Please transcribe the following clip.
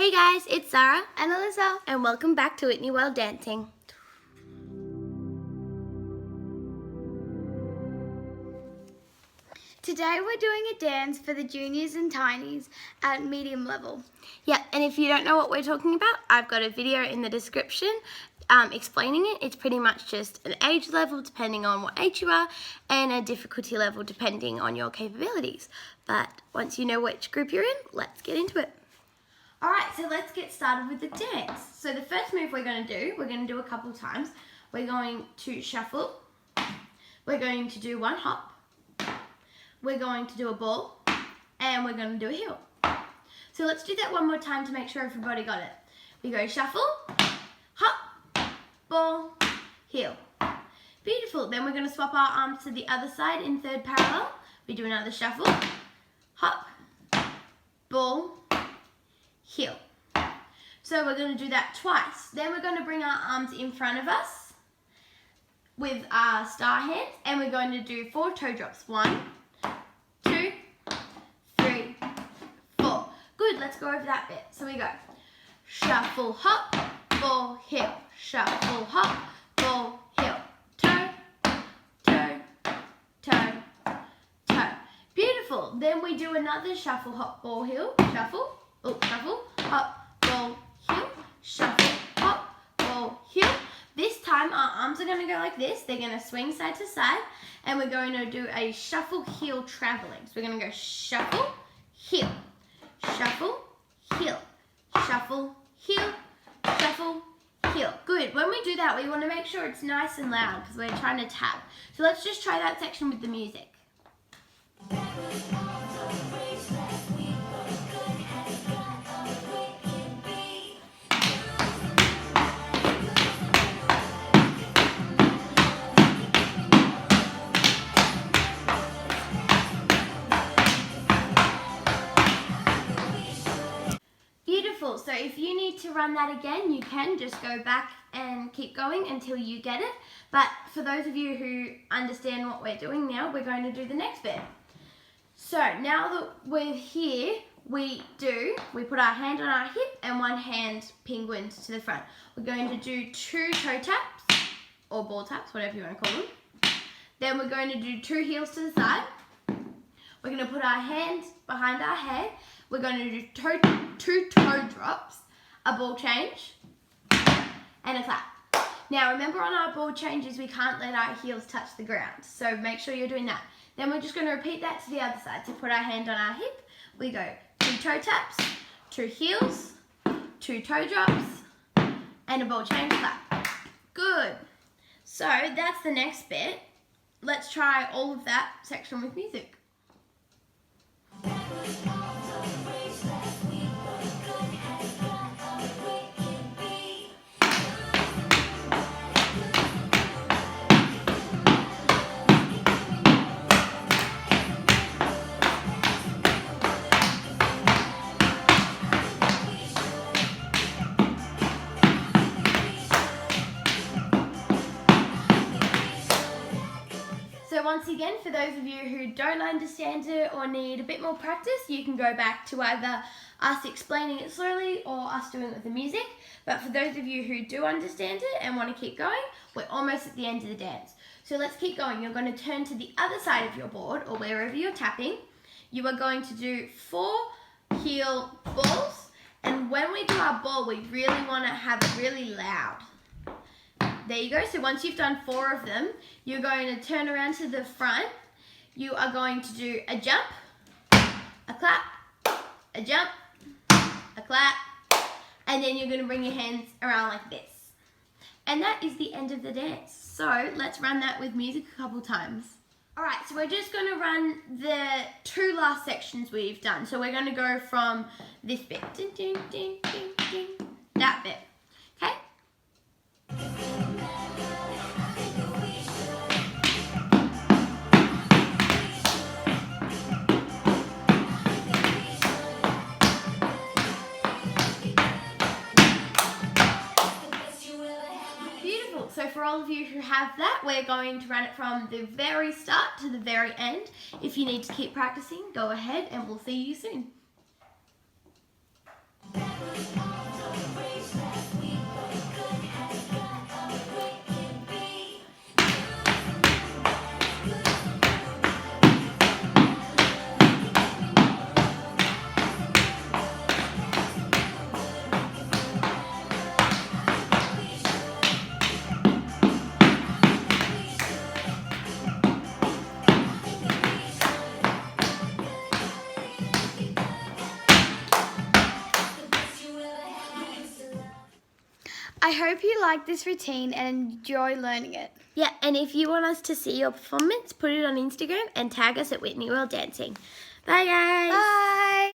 Hey guys, it's Zara and Alyssa, and welcome back to Whitney World Dancing. Today we're doing a dance for the juniors and tinies at medium level. Yeah, and if you don't know what we're talking about, I've got a video in the description explaining it. It's pretty much just an age level depending on what age you are and a difficulty level depending on your capabilities. But once you know which group you're in, let's get into it. Alright, so let's get started with the dance. So the first move we're going to do a couple times. We're going to shuffle. We're going to do one hop. We're going to do a ball. And we're going to do a heel. So let's do that one more time to make sure everybody got it. We go shuffle, hop, ball, heel. Beautiful. Then we're going to swap our arms to the other side in third parallel. We do another shuffle, hop, ball, heel. So we're going to do that twice. Then we're going to bring our arms in front of us with our star hands and we're going to do 4 toe drops. 1, 2, 3, 4. Good, let's go over that bit. So we go shuffle, hop, ball, heel. Shuffle, hop, ball, heel. Toe, toe, toe, toe. Beautiful. Then we do another shuffle, hop, ball, heel. Shuffle. Shuffle, hop, ball, heel, shuffle, hop, ball, heel. This time our arms are going to go like this. They're going to swing side to side and we're going to do a shuffle, heel, traveling. So we're going to go shuffle, heel, shuffle, heel, shuffle, heel, shuffle, heel. Good. When we do that, we want to make sure it's nice and loud because we're trying to tap. So let's just try that section with the music. Beautiful. So if you need to run that again, you can just go back and keep going until you get it. But for those of you who understand what we're doing now, we're going to do the next bit. So now that we're here, we put our hand on our hip and one hand penguins to the front. We're going to do 2 toe taps or ball taps, whatever you want to call them. Then we're going to do 2 heels to the side. We're going to put our hands behind our head. We're going to do 2 toe drops, a ball change, and a clap. Now remember on our ball changes, we can't let our heels touch the ground. So make sure you're doing that. Then we're just going to repeat that to the other side. So put our hand on our hip. We go 2 toe taps, 2 heels, 2 toe drops, and a ball change clap. Good. So that's the next bit. Let's try all of that section with music. So once again, for those of you who don't understand it or need a bit more practice, you can go back to either us explaining it slowly or us doing it with the music. But for those of you who do understand it and want to keep going, we're almost at the end of the dance. So let's keep going. You're going to turn to the other side of your board or wherever you're tapping. You are going to do 4 heel balls. And when we do our ball, we really want to have it really loud. There you go. So once you've done 4 of them, you're going to turn around to the front. You are going to do a jump, a clap, a jump, a clap, and then you're going to bring your hands around like this. And that is the end of the dance. So let's run that with music a couple times. Alright, so we're just going to run the 2 last sections we've done. So we're going to go from this bit, ding, ding, ding, ding, ding, that bit. Okay? So for all of you who have that, we're going to run it from the very start to the very end. If you need to keep practicing, go ahead and we'll see you soon. I hope you like this routine and enjoy learning it. Yeah, and if you want us to see your performance, put it on Instagram and tag us at Whitney World Dancing. Bye, guys. Bye.